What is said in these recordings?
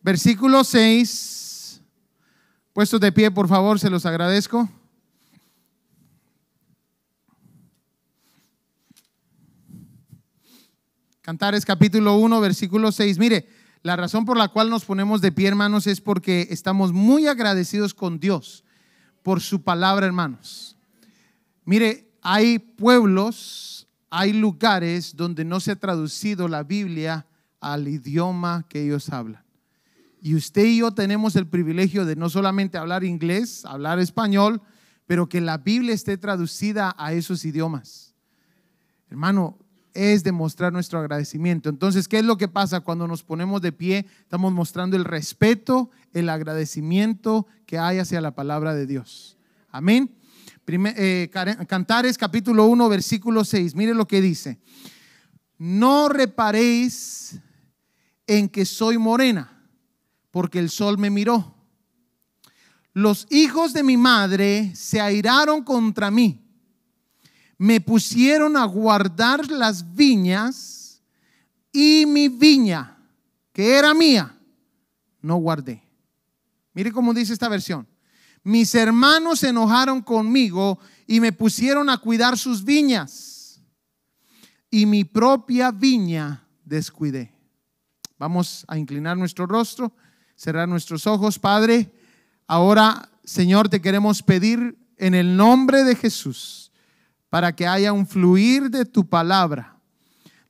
Versículo 6. Puestos de pie, por favor, se los agradezco. Cantares capítulo 1, versículo 6. Mire, la razón por la cual nos ponemos de pie, hermanos, es porque estamos muy agradecidos con Dios por su palabra, hermanos. Mire, hay pueblos, hay lugares donde no se ha traducido la Biblia al idioma que ellos hablan. Y usted y yo tenemos el privilegio de no solamente hablar inglés, hablar español, pero que la Biblia esté traducida a esos idiomas. Hermano, es demostrar nuestro agradecimiento. Entonces, ¿qué es lo que pasa cuando nos ponemos de pie? Estamos mostrando el respeto, el agradecimiento que hay hacia la palabra de Dios. Amén. Cantares capítulo 1, versículo 6. Mire lo que dice: no reparéis en que soy morena, porque el sol me miró. Los hijos de mi madre se airaron contra mí. Me pusieron a guardar las viñas, y mi viña, que era mía, no guardé. Mire cómo dice esta versión: mis hermanos se enojaron conmigo y me pusieron a cuidar sus viñas, y mi propia viña descuidé. Vamos a inclinar nuestro rostro, cerrar nuestros ojos. Padre, ahora, Señor, te queremos pedir en el nombre de Jesús, para que haya un fluir de tu palabra.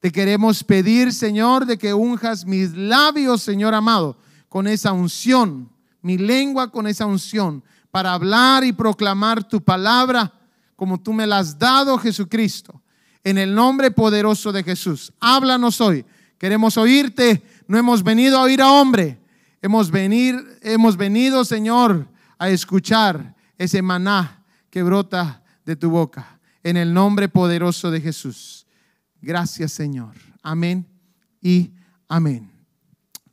Te queremos pedir, Señor, de que unjas mis labios, Señor amado, con esa unción, mi lengua con esa unción, para hablar y proclamar tu palabra como tú me la has dado, Jesucristo. En el nombre poderoso de Jesús, háblanos hoy. Queremos oírte. No hemos venido a oír a hombre. Hemos venido, Señor, a escuchar ese maná que brota de tu boca. En el nombre poderoso de Jesús. Gracias, Señor. Amén y amén.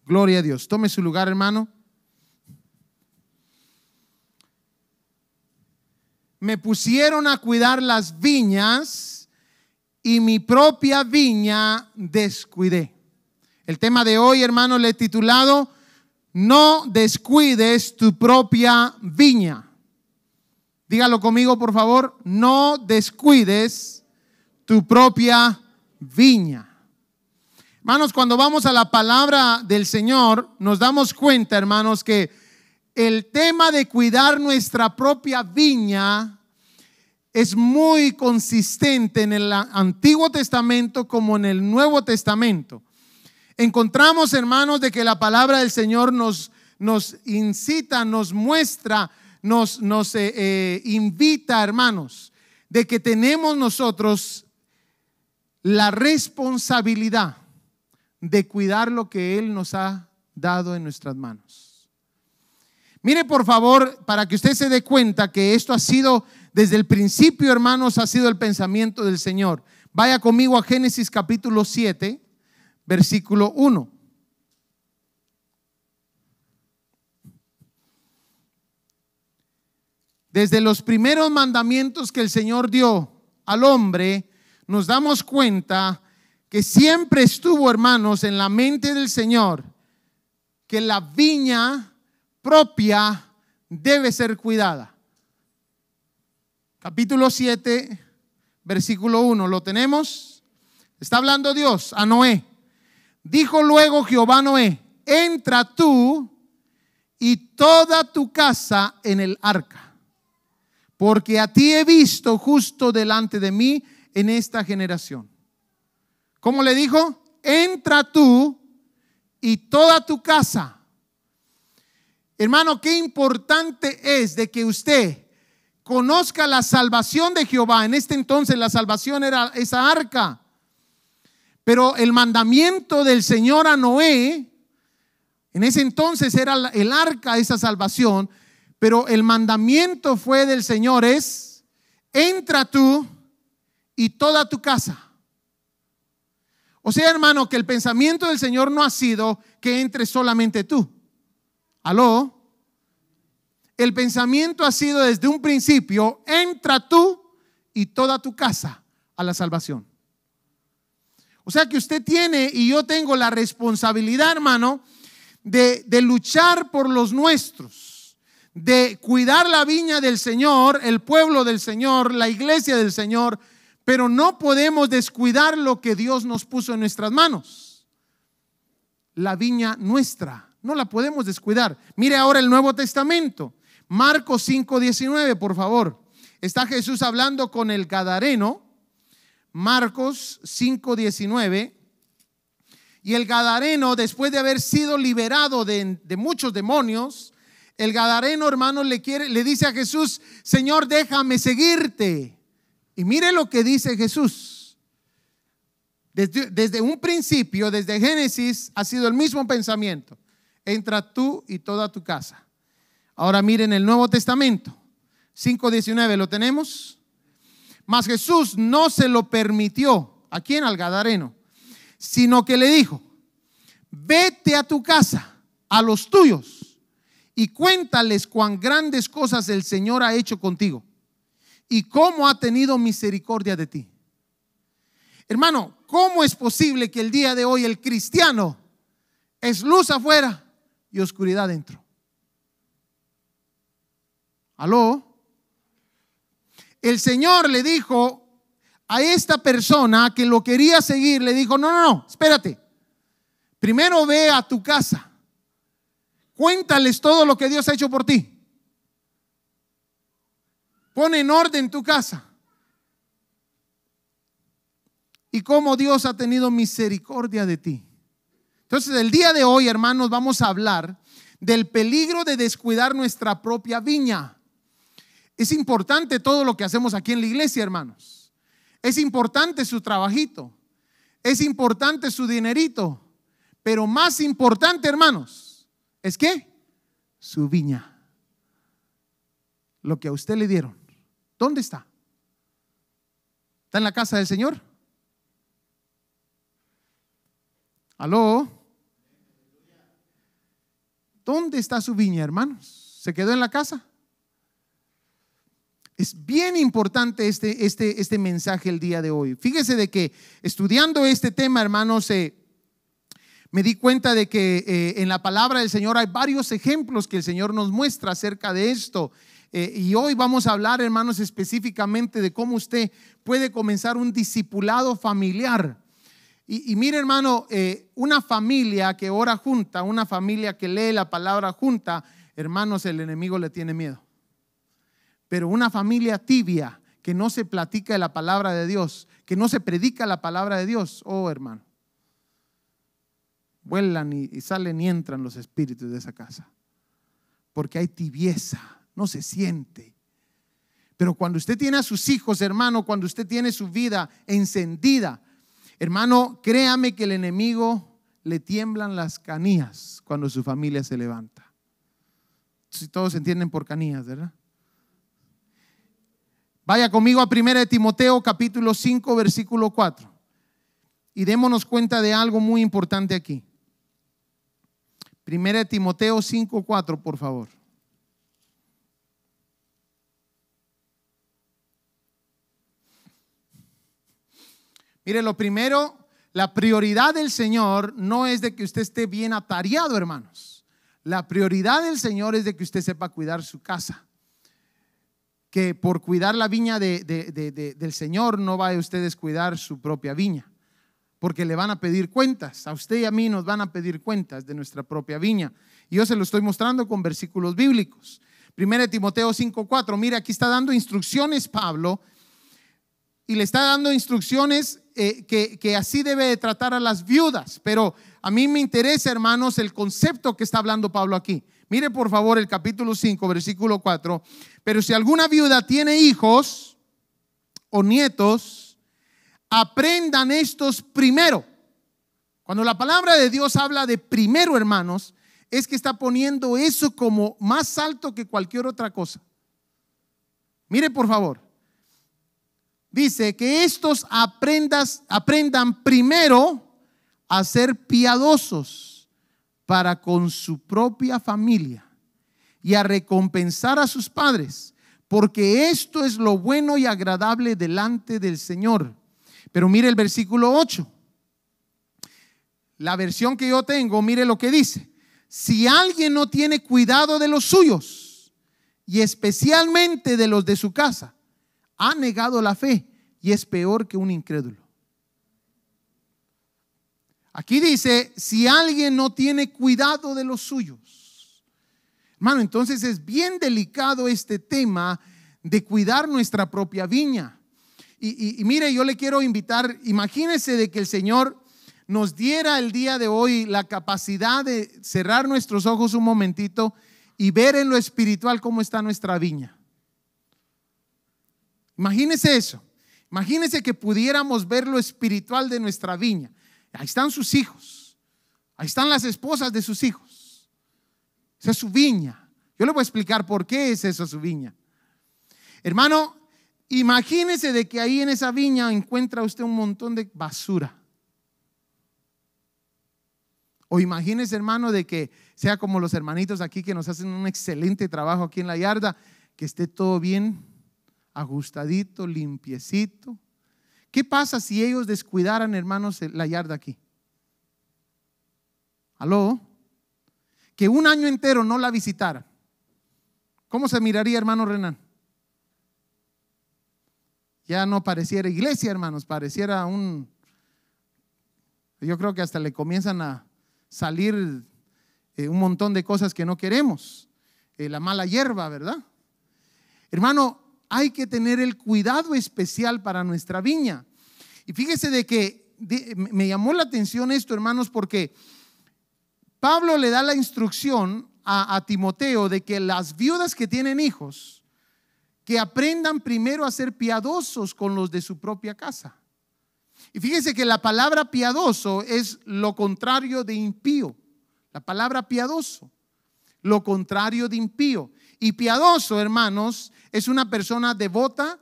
Gloria a Dios. Tome su lugar, hermano. Me pusieron a cuidar las viñas, y mi propia viña descuidé. El tema de hoy, hermano, le he titulado: no descuides tu propia viña. Dígalo conmigo, por favor: no descuides tu propia viña. Hermanos, cuando vamos a la palabra del Señor, nos damos cuenta, hermanos, que el tema de cuidar nuestra propia viña es muy consistente en el Antiguo Testamento como en el Nuevo Testamento. Encontramos, hermanos, de que la palabra del Señor nos incita, nos muestra, nos invita, hermanos, de que tenemos nosotros la responsabilidad de cuidar lo que Él nos ha dado en nuestras manos. Mire, por favor, para que usted se dé cuenta que esto ha sido desde el principio, hermanos, ha sido el pensamiento del Señor. Vaya conmigo a Génesis capítulo 7, versículo 1. Desde los primeros mandamientos que el Señor dio al hombre, nos damos cuenta que siempre estuvo, hermanos, en la mente del Señor que la viña propia debe ser cuidada. Capítulo 7, versículo 1, ¿lo tenemos? Está hablando Dios a Noé. Dijo luego Jehová a Noé: entra tú y toda tu casa en el arca, porque a ti he visto justo delante de mí en esta generación. ¿Cómo le dijo? Entra tú y toda tu casa. Hermano, qué importante es de que usted conozca la salvación de Jehová. En este entonces la salvación era esa arca, pero el mandamiento del Señor a Noé, en ese entonces era el arca, esa salvación. Pero el mandamiento fue del Señor es: entra tú y toda tu casa. O sea, hermano, que el pensamiento del Señor no ha sido que entres solamente tú. ¿Aló? El pensamiento ha sido desde un principio: entra tú y toda tu casa a la salvación. O sea que usted tiene y yo tengo la responsabilidad, hermano, de luchar por los nuestros, de cuidar la viña del Señor, el pueblo del Señor, la iglesia del Señor, pero no podemos descuidar lo que Dios nos puso en nuestras manos. La viña nuestra, no la podemos descuidar. Mire ahora el Nuevo Testamento, Marcos 5:19, por favor. Está Jesús hablando con el Gadareno, Marcos 5:19. Y el Gadareno, después de haber sido liberado de muchos demonios, el Gadareno, hermano, le dice a Jesús: Señor, déjame seguirte. Y mire lo que dice Jesús. Desde un principio, desde Génesis, ha sido el mismo pensamiento: entra tú y toda tu casa. Ahora miren el Nuevo Testamento, 5:19, ¿lo tenemos? Mas Jesús no se lo permitió. ¿A quién? Al Gadareno. Sino que le dijo: vete a tu casa, a los tuyos, y cuéntales cuán grandes cosas el Señor ha hecho contigo y cómo ha tenido misericordia de ti. Hermano, ¿cómo es posible que el día de hoy el cristiano es luz afuera y oscuridad dentro? ¿Aló? El Señor le dijo a esta persona que lo quería seguir, le dijo: no, espérate. Primero ve a tu casa, cuéntales todo lo que Dios ha hecho por ti. Pon en orden tu casa y cómo Dios ha tenido misericordia de ti. Entonces, el día de hoy, hermanos, vamos a hablar del peligro de descuidar nuestra propia viña. Es importante todo lo que hacemos aquí en la iglesia, hermanos. Es importante su trabajito, es importante su dinerito, pero más importante, hermanos, es que su viña, lo que a usted le dieron, ¿dónde está? ¿Está en la casa del Señor? ¿Aló? ¿Dónde está su viña, hermanos? ¿Se quedó en la casa? Es bien importante este mensaje el día de hoy. Fíjese de que estudiando este tema, hermanos, me di cuenta de que en la palabra del Señor hay varios ejemplos que el Señor nos muestra acerca de esto. Y hoy vamos a hablar, hermanos, específicamente de cómo usted puede comenzar un discipulado familiar. Y mire, hermano, una familia que ora junta, una familia que lee la palabra junta, hermanos, el enemigo le tiene miedo. Pero una familia tibia, que no se platica de la palabra de Dios, que no se predica la palabra de Dios, oh hermano, vuelan y salen y entran los espíritus de esa casa, porque hay tibieza, no se siente. Pero cuando usted tiene a sus hijos, hermano, cuando usted tiene su vida encendida, hermano, créame que el enemigo le tiemblan las canillas cuando su familia se levanta. Si todos entienden por canillas, ¿verdad? Vaya conmigo a 1 Timoteo capítulo 5 versículo 4 y démonos cuenta de algo muy importante aquí. 1 Timoteo 5:4, por favor. Mire, lo primero, la prioridad del Señor no es de que usted esté bien atareado, hermanos. La prioridad del Señor es de que usted sepa cuidar su casa. Que por cuidar la viña del Señor no vaya usted a descuidar su propia viña, porque le van a pedir cuentas. A usted y a mí nos van a pedir cuentas de nuestra propia viña. Y yo se lo estoy mostrando con versículos bíblicos. 1 Timoteo 5:4, mire, aquí está dando instrucciones Pablo, y le está dando instrucciones que así debe de tratar a las viudas. Pero a mí me interesa, hermanos, el concepto que está hablando Pablo aquí. Mire por favor el capítulo 5 versículo 4. Pero si alguna viuda tiene hijos o nietos, aprendan estos primero. Cuando la palabra de Dios habla de primero, hermanos, es que está poniendo eso como más alto que cualquier otra cosa. Mire por favor, dice que estos aprendan primero a ser piadosos para con su propia familia y a recompensar a sus padres, porque esto es lo bueno y agradable delante del Señor. Pero mire el versículo 8, la versión que yo tengo, mire lo que dice: si alguien no tiene cuidado de los suyos, y especialmente de los de su casa, ha negado la fe y es peor que un incrédulo. Aquí dice, si alguien no tiene cuidado de los suyos. Hermano, entonces es bien delicado este tema de cuidar nuestra propia viña. Y mire, yo le quiero invitar, imagínese de que el Señor nos diera el día de hoy la capacidad de cerrar nuestros ojos un momentito y ver en lo espiritual cómo está nuestra viña. Imagínese eso. Imagínese que pudiéramos ver lo espiritual de nuestra viña. Ahí están sus hijos, ahí están las esposas de sus hijos. Esa es su viña. Yo le voy a explicar por qué es esa su viña. Hermano, imagínese de que ahí en esa viña encuentra usted un montón de basura. O imagínese, hermano, de que sea como los hermanitos aquí que nos hacen un excelente trabajo aquí en la yarda, que esté todo bien ajustadito, limpiecito. ¿Qué pasa si ellos descuidaran, hermanos, la yarda aquí? ¿Aló? Que un año entero no la visitaran. ¿Cómo se miraría, hermano Renan? Ya no pareciera iglesia, hermanos, pareciera un... Yo creo que hasta le comienzan a salir un montón de cosas que no queremos. La mala hierba, ¿verdad? Hermano, hay que tener el cuidado especial para nuestra viña. Y fíjese de que me llamó la atención esto, hermanos, porque Pablo le da la instrucción a Timoteo de que las viudas que tienen hijos, que aprendan primero a ser piadosos con los de su propia casa. Y fíjese que la palabra piadoso es lo contrario de impío. La palabra piadoso, lo contrario de impío. Y piadoso, hermanos, es una persona devota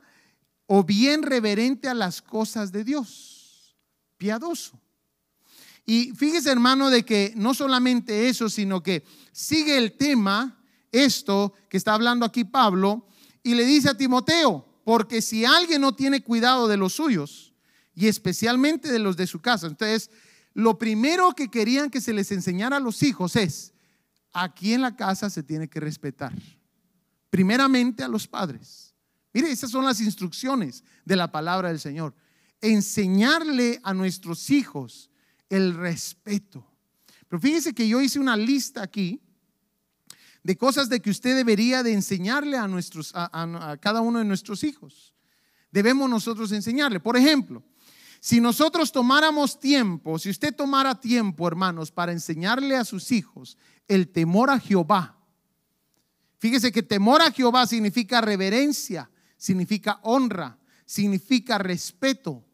o bien reverente a las cosas de Dios. Piadoso. Y fíjese, hermano, de que no solamente eso, sino que sigue el tema, esto que está hablando aquí Pablo, y le dice a Timoteo, porque si alguien no tiene cuidado de los suyos, y especialmente de los de su casa, entonces lo primero que querían que se les enseñara a los hijos es, aquí en la casa se tiene que respetar. Primeramente a los padres. Mire, esas son las instrucciones de la palabra del Señor. Enseñarle a nuestros hijos el respeto. Pero fíjese que yo hice una lista aquí de cosas de que usted debería de enseñarle a cada uno de nuestros hijos. Debemos nosotros enseñarle. Por ejemplo, si nosotros tomáramos tiempo, si usted tomara tiempo, hermanos, para enseñarle a sus hijos el temor a Jehová. Fíjese que temor a Jehová significa reverencia, significa honra, significa respeto.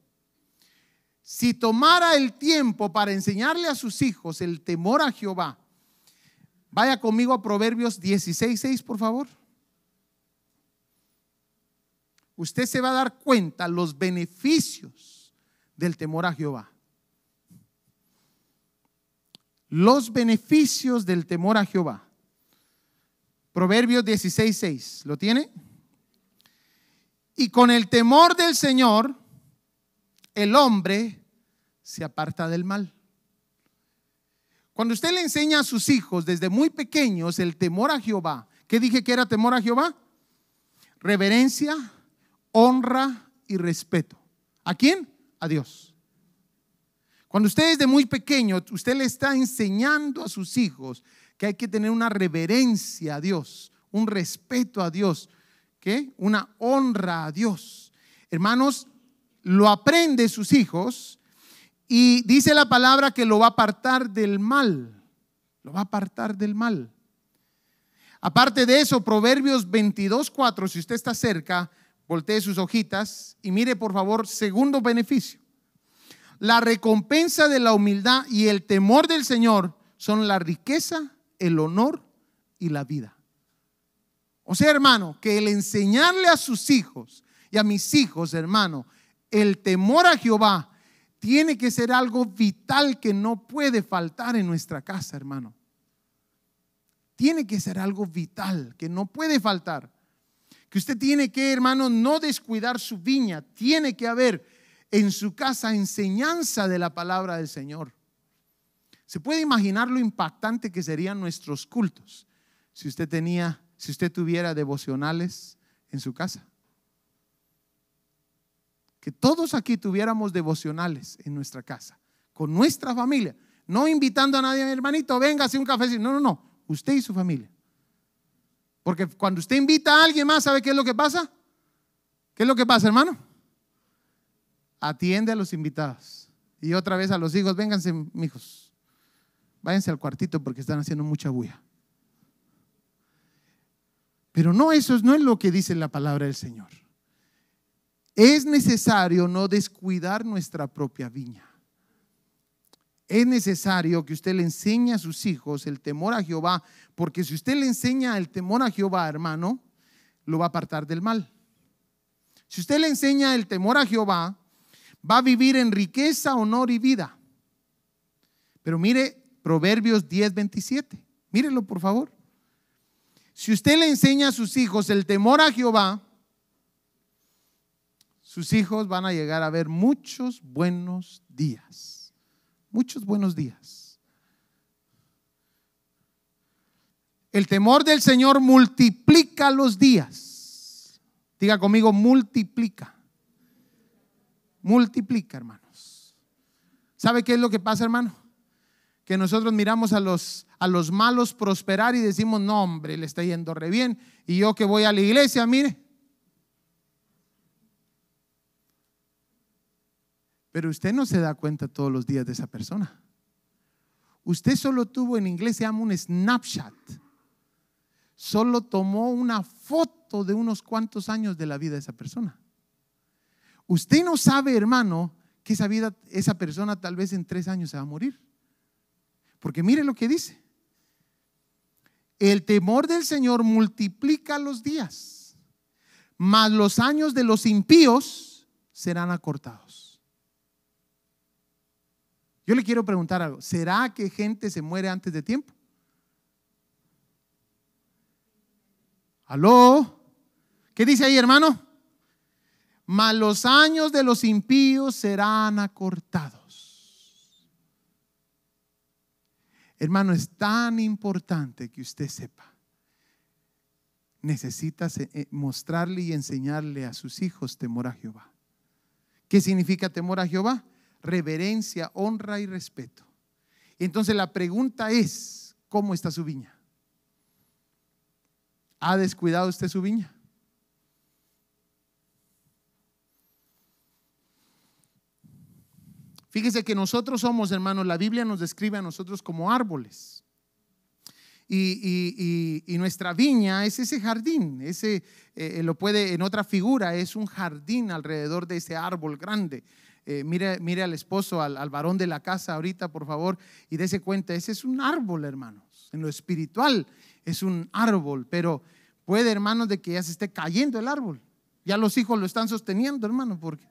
Si tomara el tiempo para enseñarle a sus hijos el temor a Jehová, vaya conmigo a Proverbios 16:6, por favor. Usted se va a dar cuenta los beneficios del temor a Jehová. Los beneficios del temor a Jehová. Proverbios 16:6, ¿lo tiene? Y con el temor del Señor, el hombre se aparta del mal. Cuando usted le enseña a sus hijos desde muy pequeños el temor a Jehová, ¿qué dije que era temor a Jehová? Reverencia, honra y respeto. ¿A quién? A Dios. Cuando usted desde muy pequeño, usted le está enseñando a sus hijos que hay que tener una reverencia a Dios, un respeto a Dios, ¿qué? Una honra a Dios. Hermanos, lo aprende sus hijos y dice la palabra que lo va a apartar del mal. Lo va a apartar del mal. Aparte de eso, Proverbios 22:4, si usted está cerca, voltee sus hojitas y mire por favor, segundo beneficio. La recompensa de la humildad y el temor del Señor son la riqueza, el honor y la vida. O sea, hermano, que el enseñarle a sus hijos y a mis hijos, hermano, el temor a Jehová tiene que ser algo vital que no puede faltar en nuestra casa, hermano. Tiene que ser algo vital que no puede faltar. Que usted tiene que, hermano, no descuidar su viña. Tiene que haber en su casa enseñanza de la palabra del Señor. ¿Se puede imaginar lo impactante que serían nuestros cultos si usted tuviera devocionales en su casa? Que todos aquí tuviéramos devocionales en nuestra casa, con nuestra familia, no invitando a nadie, hermanito, véngase un cafecito. No, usted y su familia. Porque cuando usted invita a alguien más, ¿sabe qué es lo que pasa? ¿Qué es lo que pasa, hermano? Atiende a los invitados. Y otra vez a los hijos, vénganse, mijos, váyanse al cuartito porque están haciendo mucha bulla. Pero no, eso no es lo que dice la palabra del Señor. Es necesario no descuidar nuestra propia viña. Es necesario que usted le enseñe a sus hijos el temor a Jehová, porque si usted le enseña el temor a Jehová, hermano, lo va a apartar del mal. Si usted le enseña el temor a Jehová, va a vivir en riqueza, honor y vida. Pero mire Proverbios 10:27. Mírelo, por favor. Si usted le enseña a sus hijos el temor a Jehová, sus hijos van a llegar a ver muchos buenos días. Muchos buenos días. El temor del Señor multiplica los días. Diga conmigo, multiplica. Multiplica, hermanos. ¿Sabe qué es lo que pasa, hermano? Que nosotros miramos a los malos prosperar y decimos, no, hombre, le está yendo re bien. Y yo que voy a la iglesia, mire. Pero usted no se da cuenta todos los días de esa persona. Usted solo tuvo, en inglés se llama un snapshot. Solo tomó una foto de unos cuantos años de la vida de esa persona. Usted no sabe, hermano, que esa persona tal vez en 3 años se va a morir. Porque mire lo que dice. El temor del Señor multiplica los días, mas los años de los impíos serán acortados. Yo le quiero preguntar algo. ¿Será que gente se muere antes de tiempo? ¿Aló? ¿Qué dice ahí, hermano? Mas los años de los impíos serán acortados. Hermano, es tan importante que usted sepa. Necesita mostrarle y enseñarle a sus hijos temor a Jehová. ¿Qué significa temor a Jehová? Reverencia, honra y respeto. Entonces la pregunta es, ¿cómo está su viña? ¿Ha descuidado usted su viña? Fíjese que nosotros somos, hermanos, la Biblia nos describe a nosotros como árboles. Y nuestra viña es ese jardín, lo puede en otra figura, es un jardín alrededor de ese árbol grande. Mire al esposo, al varón de la casa ahorita, por favor, y dése cuenta, ese es un árbol, hermanos. En lo espiritual es un árbol, pero puede, hermanos, de que ya se esté cayendo el árbol. Ya los hijos lo están sosteniendo, hermanos, porque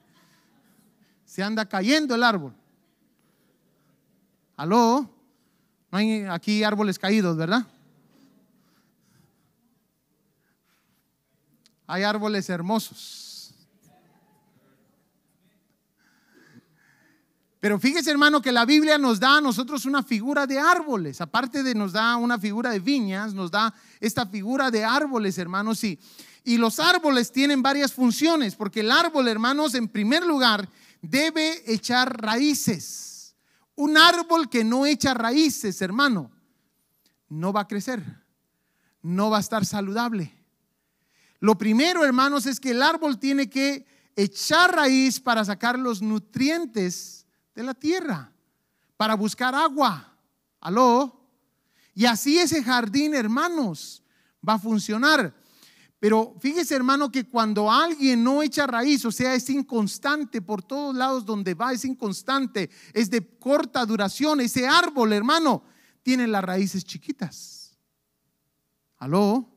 se anda cayendo el árbol. ¿Aló? No hay aquí árboles caídos, ¿verdad? Hay árboles hermosos. Pero fíjese, hermano, que la Biblia nos da a nosotros una figura de árboles. Aparte de nos da una figura de viñas, nos da esta figura de árboles, hermanos. Y los árboles tienen varias funciones, porque el árbol, hermanos, en primer lugar, debe echar raíces. Un árbol que no echa raíces, hermano, no va a crecer, no va a estar saludable. Lo primero, hermanos, es que el árbol tiene que echar raíz para sacar los nutrientes de la tierra, para buscar agua. ¿Aló? Y así ese jardín, hermanos, va a funcionar. Pero fíjese, hermano, que cuando alguien no echa raíz, o sea, es inconstante por todos lados donde va, es inconstante, es de corta duración, ese árbol, hermano, tiene las raíces chiquitas. ¿Aló?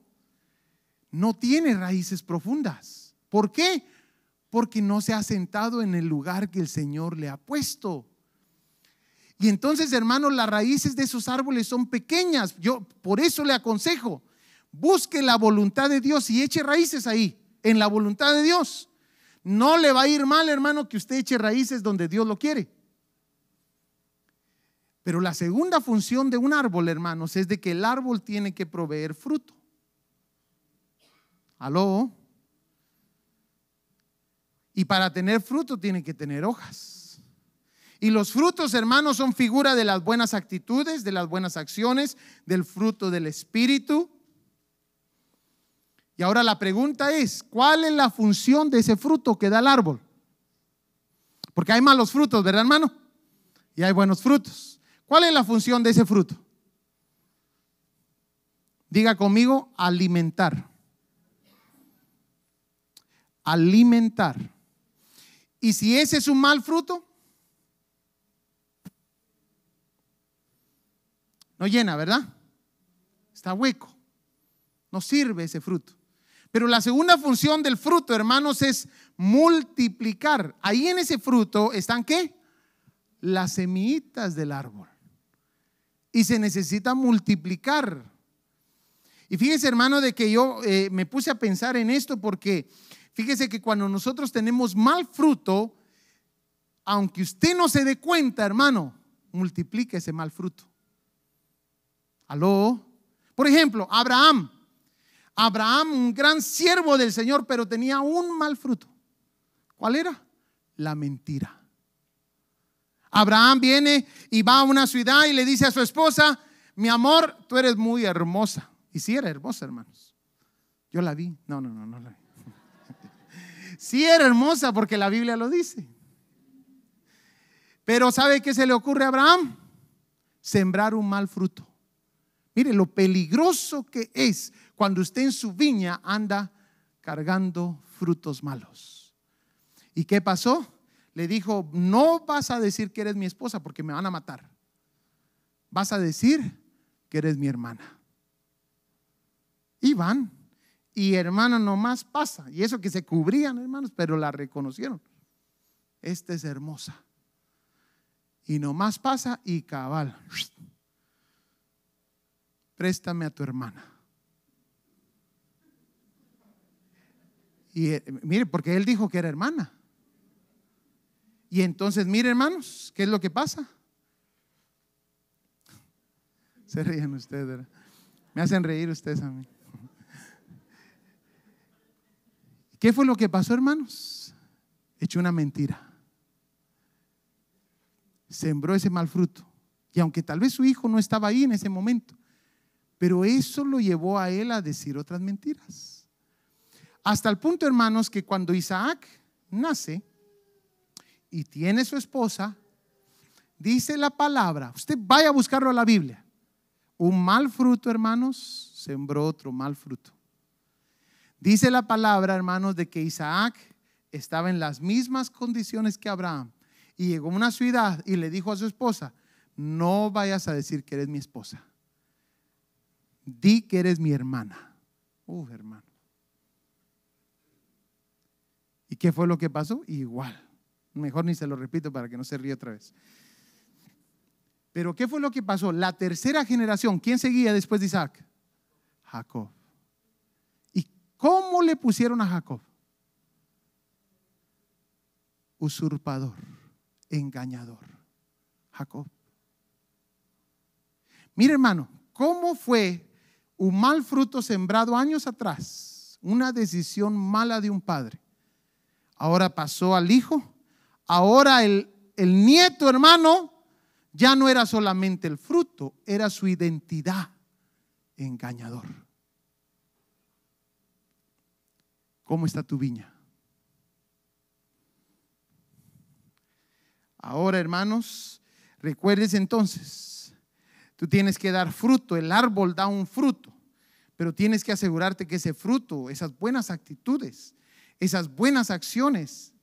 No tiene raíces profundas. ¿Por qué? Porque no se ha sentado en el lugar que el Señor le ha puesto. Y entonces, hermanos, las raíces de esos árboles son pequeñas. Yo por eso le aconsejo, busque la voluntad de Dios y eche raíces ahí, en la voluntad de Dios. No le va a ir mal, hermano, que usted eche raíces donde Dios lo quiere. Pero la segunda función de un árbol, hermanos, es de que el árbol tiene que proveer fruto. ¿Aló? Y para tener fruto tiene que tener hojas. Y los frutos, hermanos, son figura de las buenas actitudes, de las buenas acciones, del fruto del Espíritu. Y ahora la pregunta es, ¿cuál es la función de ese fruto que da el árbol? Porque hay malos frutos, ¿verdad, hermano? Y hay buenos frutos. ¿Cuál es la función de ese fruto? Diga conmigo, alimentar. Alimentar. Y si ese es un mal fruto, no llena, ¿verdad? Está hueco. No sirve ese fruto. Pero la segunda función del fruto, hermanos, es multiplicar. Ahí en ese fruto están ¿qué? Las semillitas del árbol. Y se necesita multiplicar. Y fíjese, hermano, de que yo me puse a pensar en esto porque fíjese que cuando nosotros tenemos mal fruto, aunque usted no se dé cuenta, hermano, multiplica ese mal fruto. ¿Aló? Por ejemplo, Abraham, un gran siervo del Señor, pero tenía un mal fruto. ¿Cuál era? La mentira. Abraham viene y va a una ciudad y le dice a su esposa: mi amor, tú eres muy hermosa. Y sí era hermosa, hermanos. Yo la vi. No la vi. Sí era hermosa porque la Biblia lo dice. Pero ¿sabe qué se le ocurre a Abraham? Sembrar un mal fruto. Mire lo peligroso que es cuando usted en su viña anda cargando frutos malos. ¿Y qué pasó? Le dijo: no vas a decir que eres mi esposa porque me van a matar. Vas a decir que eres mi hermana. Y van, y hermano nomás pasa. Y eso que se cubrían, hermanos, pero la reconocieron. Esta es hermosa. Y nomás pasa y cabal. Préstame a tu hermana. Y mire, porque él dijo que era hermana. Y entonces, mire, hermanos, ¿qué es lo que pasa? Se ríen ustedes, ¿verdad? Me hacen reír ustedes a mí. ¿Qué fue lo que pasó, hermanos? Echó una mentira. Sembró ese mal fruto. Y aunque tal vez su hijo no estaba ahí en ese momento, pero eso lo llevó a él a decir otras mentiras. Hasta el punto, hermanos, que cuando Isaac nace y tiene su esposa, dice la palabra, usted vaya a buscarlo a la Biblia, un mal fruto, hermanos, sembró otro mal fruto. Dice la palabra, hermanos, de que Isaac estaba en las mismas condiciones que Abraham y llegó a una ciudad y le dijo a su esposa: no vayas a decir que eres mi esposa, di que eres mi hermana. Hermano. ¿Y qué fue lo que pasó? Igual. Mejor ni se lo repito para que no se ríe otra vez. Pero ¿qué fue lo que pasó? La tercera generación, ¿quién seguía después de Isaac? Jacob. ¿Y cómo le pusieron a Jacob? Usurpador, engañador. Jacob. Mire, hermano, ¿cómo fue un mal fruto sembrado años atrás? Una decisión mala de un padre. Ahora pasó al hijo. Ahora el nieto, hermano, ya no era solamente el fruto, era su identidad. Engañador. ¿Cómo está tu viña? Ahora, hermanos, recuerdes entonces, tú tienes que dar fruto. El árbol da un fruto, pero tienes que asegurarte que ese fruto, esas buenas actitudes, esas buenas acciones,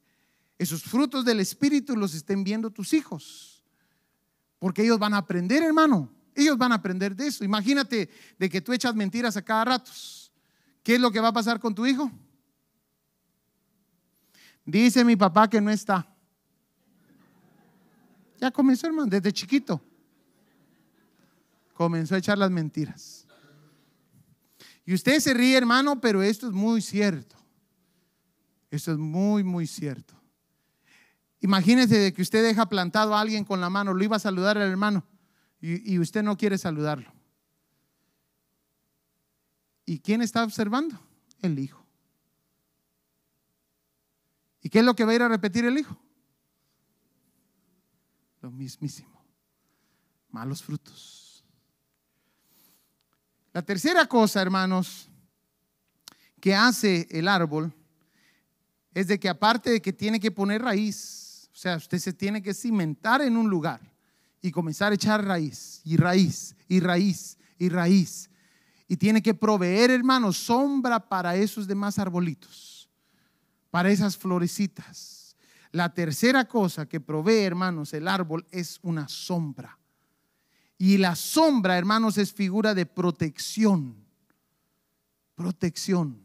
esos frutos del Espíritu los estén viendo tus hijos, porque ellos van a aprender, hermano. Ellos van a aprender de eso. Imagínate de que tú echas mentiras a cada rato. ¿Qué es lo que va a pasar con tu hijo? Dice mi papá que no está. Ya comenzó, hermano, desde chiquito. Comenzó a echar las mentiras. Y usted se ríe, hermano, pero esto es muy cierto. Esto es muy, muy cierto. Imagínese de que usted deja plantado a alguien con la mano, lo iba a saludar al hermano y usted no quiere saludarlo. ¿Y quién está observando? El hijo. ¿Y qué es lo que va a ir a repetir el hijo? Lo mismísimo. Malos frutos. La tercera cosa, hermanos, que hace el árbol es de que aparte de que tiene que poner raíz, o sea, usted se tiene que cimentar en un lugar y comenzar a echar raíz y raíz y raíz y raíz. Y tiene que proveer, hermanos, sombra para esos demás arbolitos, para esas florecitas. La tercera cosa que provee, hermanos, el árbol es una sombra. Y la sombra, hermanos, es figura de protección. Protección.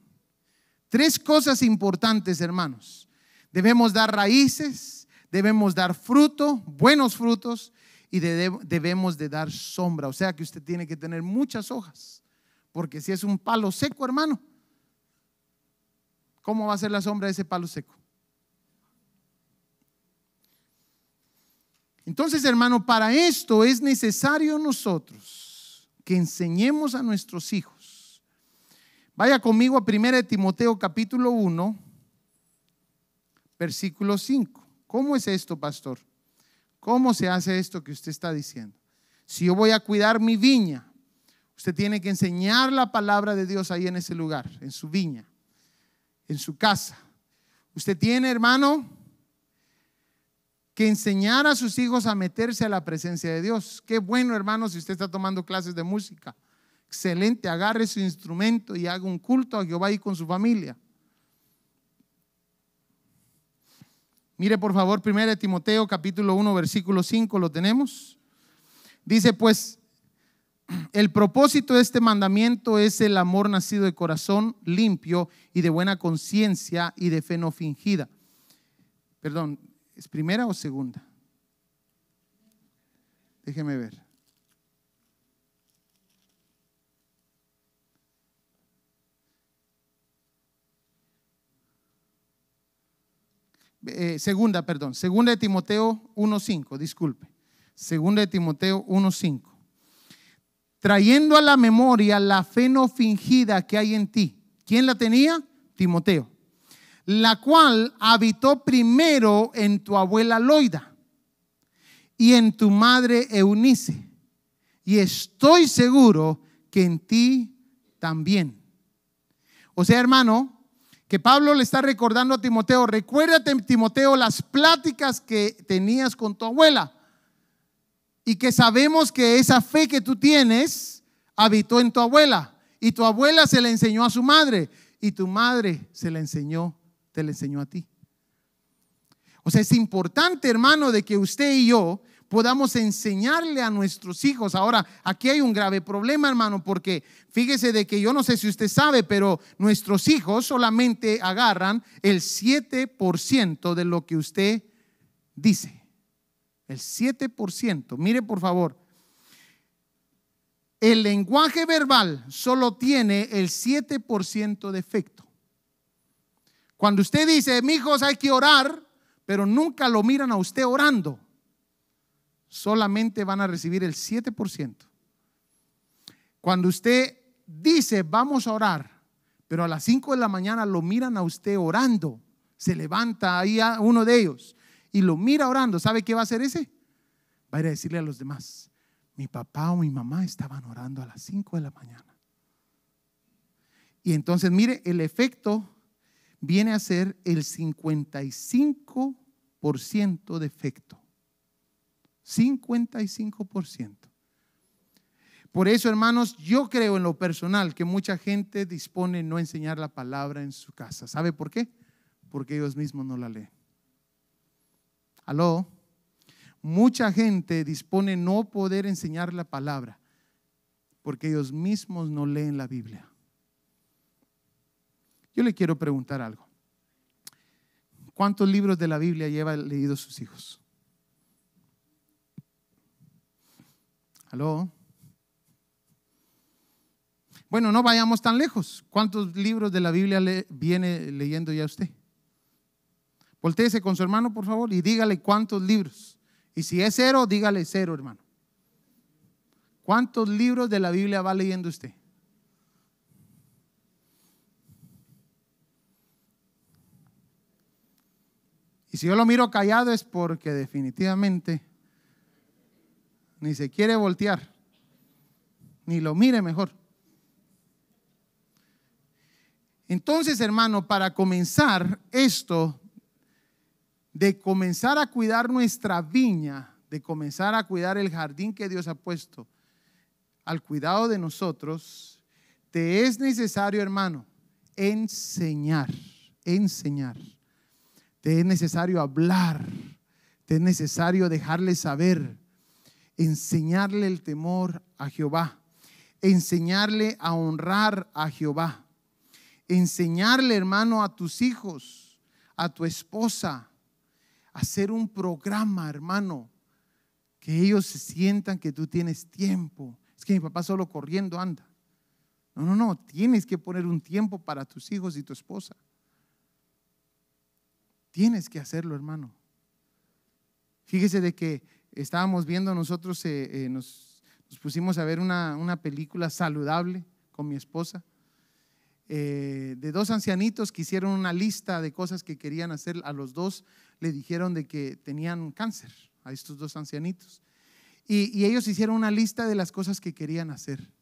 Tres cosas importantes, hermanos. Debemos dar raíces, debemos dar fruto, buenos frutos, y debemos de dar sombra. O sea que usted tiene que tener muchas hojas. Porque si es un palo seco, hermano, ¿cómo va a ser la sombra de ese palo seco? Entonces, hermano, para esto es necesario nosotros que enseñemos a nuestros hijos. Vaya conmigo a 1 Timoteo capítulo 1, versículo 5. ¿Cómo es esto, pastor? ¿Cómo se hace esto que usted está diciendo? Si yo voy a cuidar mi viña, usted tiene que enseñar la palabra de Dios ahí en ese lugar, en su viña, en su casa. Usted tiene, hermano, que enseñar a sus hijos a meterse a la presencia de Dios. Qué bueno, hermano, si usted está tomando clases de música. Excelente, agarre su instrumento y haga un culto a Jehová ahí con su familia. Mire por favor 1 Timoteo capítulo 1 versículo 5, ¿lo tenemos? Dice pues, el propósito de este mandamiento es el amor nacido de corazón limpio y de buena conciencia y de fe no fingida. Perdón, ¿es primera o segunda? Déjeme ver. Segunda de Timoteo 1:5, disculpe. Segunda de Timoteo 1:5. Trayendo a la memoria la fe no fingida que hay en ti. ¿Quién la tenía? Timoteo. La cual habitó primero en tu abuela Loida y en tu madre Eunice. Y estoy seguro que en ti también. O sea, hermano, que Pablo le está recordando a Timoteo, recuérdate, Timoteo, las pláticas que tenías con tu abuela. Y que sabemos que esa fe que tú tienes habitó en tu abuela. Y tu abuela se la enseñó a su madre. Y tu madre te la enseñó a ti. O sea, es importante, hermano, de que usted y yo podamos enseñarle a nuestros hijos. Ahora, aquí hay un grave problema, hermano, porque fíjese de que yo no sé si usted sabe, pero nuestros hijos solamente agarran el 7% de lo que usted dice. El 7%. Mire por favor, el lenguaje verbal solo tiene el 7% de efecto. Cuando usted dice, mijos, hay que orar, pero nunca lo miran a usted orando, solamente van a recibir el 7%. Cuando usted dice, vamos a orar, pero a las 5 de la mañana lo miran a usted orando, se levanta ahí a uno de ellos y lo mira orando, ¿sabe qué va a hacer ese? Va a ir a decirle a los demás, mi papá o mi mamá estaban orando a las 5 de la mañana. Y entonces mire, el efecto viene a ser el 55% de efecto. 55%. Por eso, hermanos, yo creo en lo personal que mucha gente dispone no enseñar la palabra en su casa. ¿Sabe por qué? Porque ellos mismos no la leen. Aló. Mucha gente dispone no poder enseñar la palabra porque ellos mismos no leen la Biblia. Yo le quiero preguntar algo. ¿Cuántos libros de la Biblia lleva leídos sus hijos? ¿Aló? Bueno, no vayamos tan lejos. ¿Cuántos libros de la Biblia viene leyendo ya usted? Voltéese con su hermano, por favor, y dígale cuántos libros. Y si es 0, dígale 0, hermano. ¿Cuántos libros de la Biblia va leyendo usted? Y si yo lo miro callado es porque definitivamente ni se quiere voltear, ni lo mire mejor. Entonces, hermano, para comenzar esto, de comenzar a cuidar nuestra viña, de comenzar a cuidar el jardín que Dios ha puesto al cuidado de nosotros, te es necesario, hermano, enseñar. Te es necesario hablar, te es necesario dejarle saber, enseñarle el temor a Jehová, enseñarle a honrar a Jehová, enseñarle, hermano, a tus hijos, a tu esposa, hacer un programa, hermano, que ellos se sientan que tú tienes tiempo. Es que mi papá solo corriendo anda. No, tienes que poner un tiempo para tus hijos y tu esposa. Tienes que hacerlo, hermano. Fíjese de que estábamos viendo nosotros, nos pusimos a ver una película saludable con mi esposa, de dos ancianitos que hicieron una lista de cosas que querían hacer. A los dos le dijeron de que tenían cáncer, a estos dos ancianitos, y ellos hicieron una lista de las cosas que querían hacer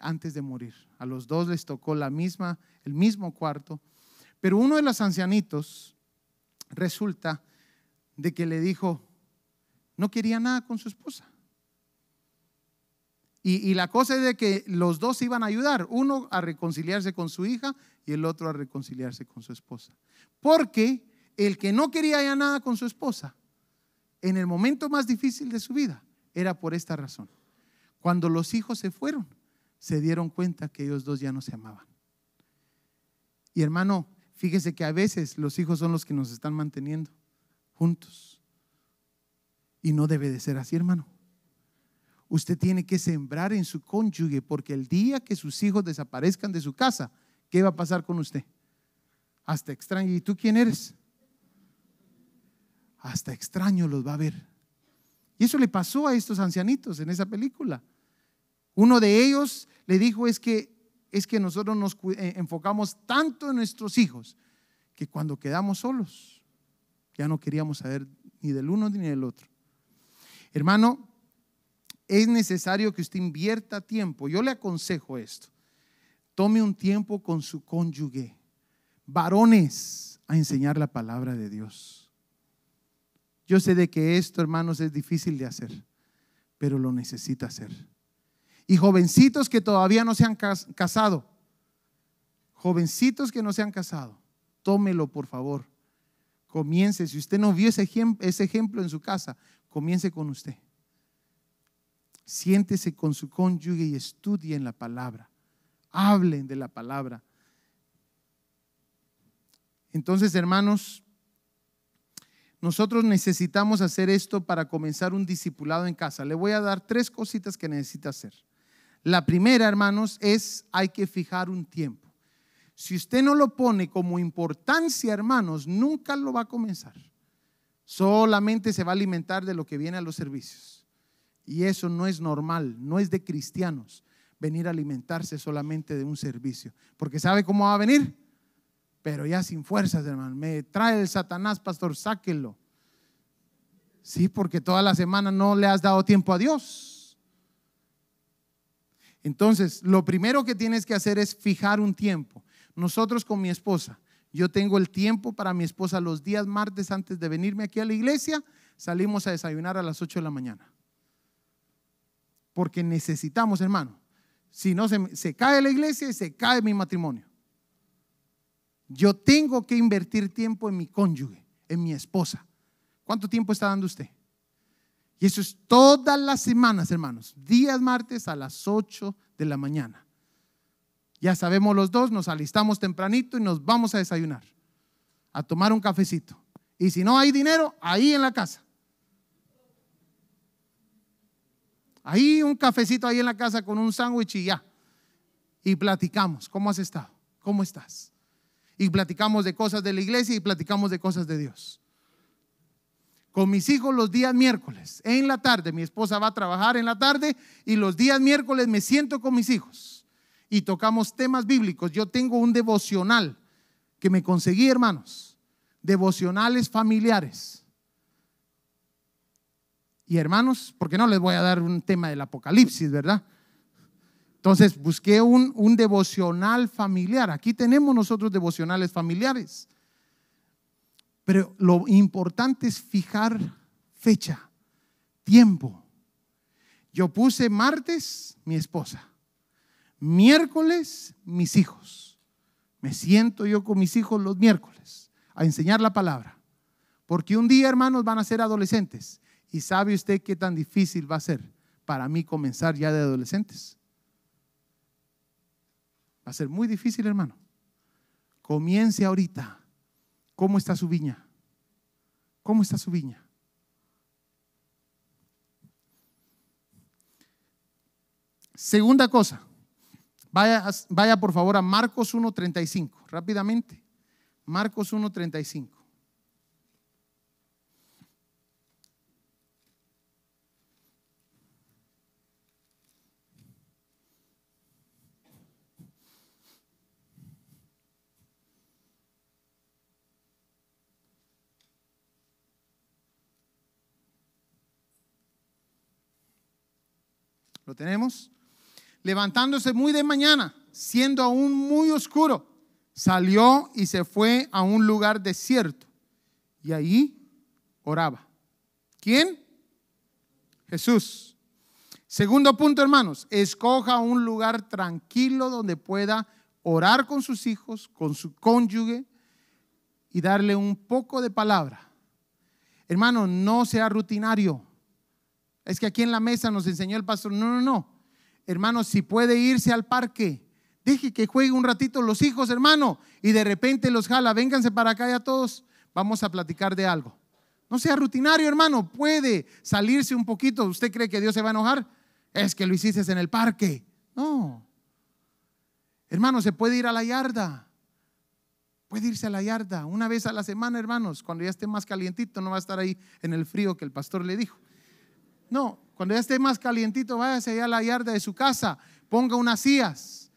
antes de morir. A los dos les tocó el mismo cuarto. Pero uno de los ancianitos resulta de que le dijo, no quería nada con su esposa. Y la cosa es de que los dos se iban a ayudar, uno a reconciliarse con su hija y el otro a reconciliarse con su esposa. Porque el que no quería ya nada con su esposa, en el momento más difícil de su vida, era por esta razón. Cuando los hijos se fueron, se dieron cuenta que ellos dos ya no se amaban. Y hermano, fíjese que a veces los hijos son los que nos están manteniendo juntos. Y no debe de ser así, hermano. Usted tiene que sembrar en su cónyuge, porque el día que sus hijos desaparezcan de su casa, ¿qué va a pasar con usted? Hasta extraño. ¿Y tú quién eres? Hasta extraño los va a ver. Y eso le pasó a estos ancianitos en esa película. Uno de ellos le dijo, es que nosotros nos enfocamos tanto en nuestros hijos que cuando quedamos solos ya no queríamos saber ni del uno ni del otro. Hermano, es necesario que usted invierta tiempo. Yo le aconsejo esto: tome un tiempo con su cónyuge, varones, a enseñar la palabra de Dios. Yo sé de que esto, hermanos, es difícil de hacer, pero lo necesita hacer. Y jovencitos que todavía no se han casado, tómelo, por favor. Comience. Si usted no vio ese ejemplo en su casa, comience con usted. Siéntese con su cónyuge y estudien la palabra. Hablen de la palabra. Entonces, hermanos, nosotros necesitamos hacer esto para comenzar un discipulado en casa. Le voy a dar 3 cositas que necesita hacer. La primera, hermanos, hay que fijar un tiempo. Si usted no lo pone como importancia, hermanos, nunca lo va a comenzar. Solamente se va a alimentar de lo que viene a los servicios. Y eso no es normal, no es de cristianos venir a alimentarse solamente de un servicio. Porque ¿sabe cómo va a venir? Pero ya sin fuerzas, hermano. Me trae el Satanás, pastor, sáquelo. Sí, porque toda la semana no le has dado tiempo a Dios. Entonces, lo primero que tienes que hacer es fijar un tiempo. Nosotros con mi esposa, yo tengo el tiempo para mi esposa los días martes antes de venirme aquí a la iglesia. Salimos a desayunar a las 8 de la mañana. Porque necesitamos, hermano. Si no, se cae la iglesia y se cae mi matrimonio. Yo tengo que invertir tiempo en mi cónyuge, en mi esposa. ¿Cuánto tiempo está dando usted? Y eso es todas las semanas, hermanos. Días martes a las 8 de la mañana. Ya sabemos los dos, nos alistamos tempranito y nos vamos a desayunar, a tomar un cafecito. Y si no hay dinero, ahí en la casa. Ahí un cafecito ahí en la casa con un sándwich y ya. Y platicamos. ¿Cómo has estado? ¿Cómo estás? Y platicamos de cosas de la iglesia y platicamos de cosas de Dios. con mis hijos los días miércoles, en la tarde. Mi esposa va a trabajar en la tarde y los días miércoles me siento con mis hijos y tocamos temas bíblicos. Yo tengo un devocional que me conseguí, hermanos, devocionales familiares. Y hermanos, porque no les voy a dar un tema del Apocalipsis, ¿verdad? Entonces busqué un devocional familiar. Aquí tenemos nosotros devocionales familiares. Pero lo importante es fijar fecha, tiempo. Yo puse martes mi esposa, miércoles mis hijos. Me siento yo con mis hijos los miércoles a enseñar la palabra. Porque un día, hermanos, van a ser adolescentes. ¿Y sabe usted qué tan difícil va a ser para mí comenzar ya de adolescentes? Va a ser muy difícil, hermano. Comience ahorita. ¿Cómo está su viña? ¿Cómo está su viña? Segunda cosa, vaya por favor a Marcos 1:35, rápidamente. Marcos 1:35. ¿Lo tenemos? Levantándose muy de mañana, siendo aún muy oscuro, salió y se fue a un lugar desierto y ahí oraba. ¿Quién? Jesús. Segundo punto, hermanos, escoja un lugar tranquilo donde pueda orar con sus hijos, con su cónyuge y darle un poco de palabra. Hermano, no sea rutinario. Es que aquí en la mesa nos enseñó el pastor, no. Hermano, si puede irse al parque, deje que juegue un ratito los hijos, hermano, y de repente los jala, vénganse para acá ya todos, vamos a platicar de algo. No sea rutinario, hermano, puede salirse un poquito. ¿Usted cree que Dios se va a enojar? Es que lo hiciste en el parque. No. Hermano, se puede ir a la yarda. Puede irse a la yarda una vez a la semana, hermanos, cuando ya esté más calientito, no va a estar ahí en el frío que el pastor le dijo. No, cuando ya esté más calientito, váyase allá a la yarda de su casa, ponga unas sillas.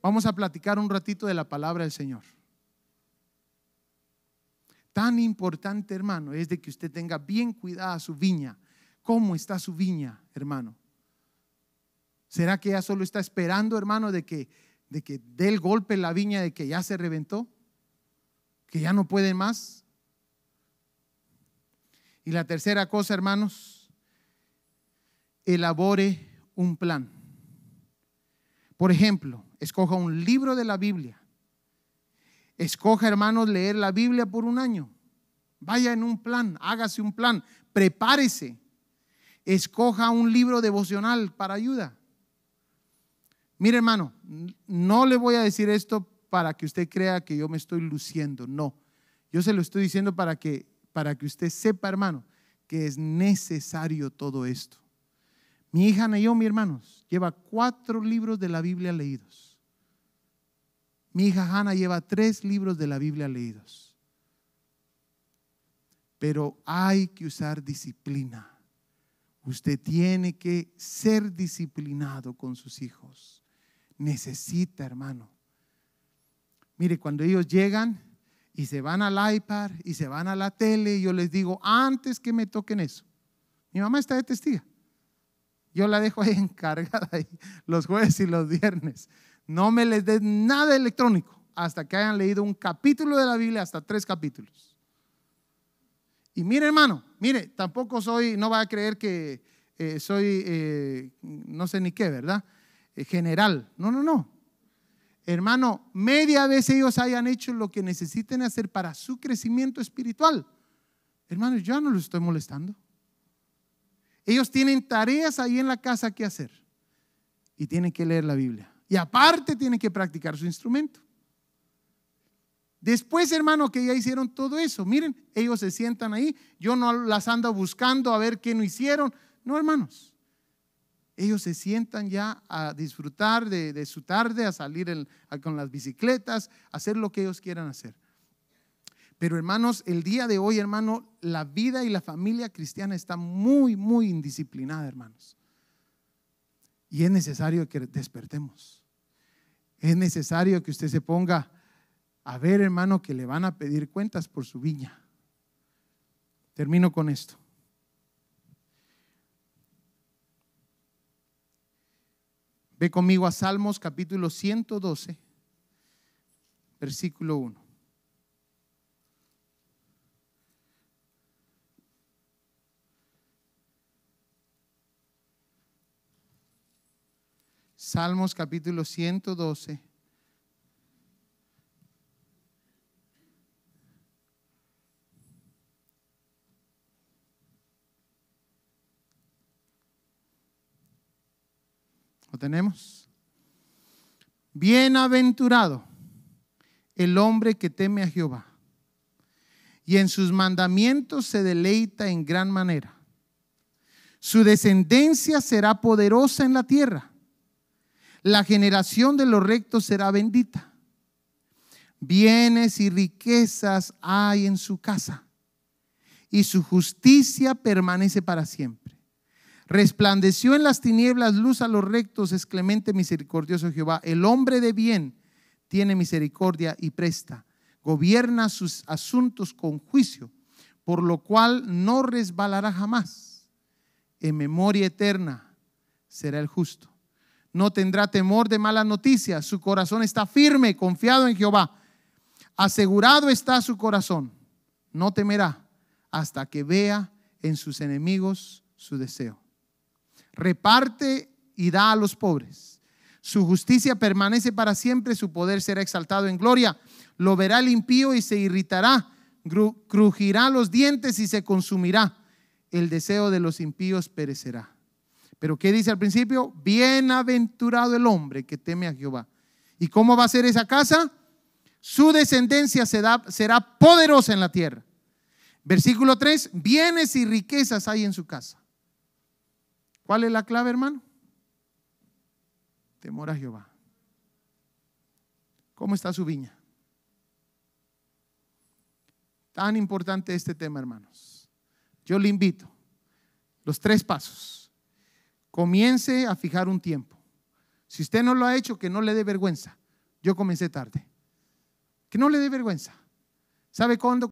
Vamos a platicar un ratito de la palabra del Señor. Tan importante, hermano, es de que usted tenga bien cuidada su viña. ¿Cómo está su viña, hermano? ¿Será que ya solo está esperando, hermano, de que dé el golpe en la viña, de que ya se reventó? ¿Que ya no puede más? Y la tercera cosa, hermanos, elabore un plan. Por ejemplo, escoja un libro de la Biblia. Escoja, hermanos, leer la Biblia por un año. Vaya en un plan, hágase un plan, prepárese. Escoja un libro devocional para ayuda. Mire, hermano, no le voy a decir esto para que usted crea que yo me estoy luciendo. No, yo se lo estoy diciendo para que usted sepa, hermano, que es necesario todo esto. Mi hija Naomi, hermanos, lleva 4 libros de la Biblia leídos. Mi hija Hannah lleva 3 libros de la Biblia leídos. Pero hay que usar disciplina. Usted tiene que ser disciplinado con sus hijos. Necesita, hermano. Mire, cuando ellos llegan y se van al iPad y se van a la tele, yo les digo, antes que me toquen eso. Mi mamá está de testiga. Yo la dejo ahí encargada ahí, los jueves y los viernes. No me les dé nada electrónico hasta que hayan leído un capítulo de la Biblia, hasta 3 capítulos. Y mire, hermano, mire, tampoco soy, no va a creer que soy, no sé ni qué, ¿verdad? General. No. Hermano, media vez ellos hayan hecho lo que necesiten hacer para su crecimiento espiritual. Hermano, yo no los estoy molestando. Ellos tienen tareas ahí en la casa que hacer y tienen que leer la Biblia. Y aparte tienen que practicar su instrumento. Después, hermano, que ya hicieron todo eso, miren, ellos se sientan ahí. Yo no las ando buscando a ver qué no hicieron. No, hermanos. Ellos se sientan ya a disfrutar de su tarde, a salir con las bicicletas, a hacer lo que ellos quieran hacer. Pero hermanos, el día de hoy, hermano, la vida y la familia cristiana está muy, muy indisciplinada, hermanos. Y es necesario que despertemos. Es necesario que usted se ponga a ver, hermano, que le van a pedir cuentas por su viña. Termino con esto. Ve conmigo a Salmos capítulo 112, versículo 1. Salmos capítulo 112. ¿Lo tenemos? Bienaventurado el hombre que teme a Jehová y en sus mandamientos se deleita en gran manera. Su descendencia será poderosa en la tierra. La generación de los rectos será bendita. Bienes y riquezas hay en su casa, y su justicia permanece para siempre. Resplandeció en las tinieblas luz a los rectos, es clemente misericordioso Jehová. El hombre de bien tiene misericordia y presta, gobierna sus asuntos con juicio, por lo cual no resbalará jamás. En memoria eterna será el justo. No tendrá temor de malas noticias. Su corazón está firme, confiado en Jehová. Asegurado está su corazón. No temerá hasta que vea en sus enemigos su deseo. Reparte y da a los pobres. Su justicia permanece para siempre. Su poder será exaltado en gloria. Lo verá el impío y se irritará. Crujirá los dientes y se consumirá. El deseo de los impíos perecerá. Pero ¿qué dice al principio? Bienaventurado el hombre que teme a Jehová. ¿Y cómo va a ser esa casa? Su descendencia será poderosa en la tierra. Versículo 3, bienes y riquezas hay en su casa. ¿Cuál es la clave, hermano? Temor a Jehová. ¿Cómo está su viña? Tan importante este tema, hermanos. Yo le invito, los 3 pasos. Comience a fijar un tiempo. Si usted no lo ha hecho, que no le dé vergüenza. Yo comencé tarde. Que no le dé vergüenza. ¿Sabe cuándo?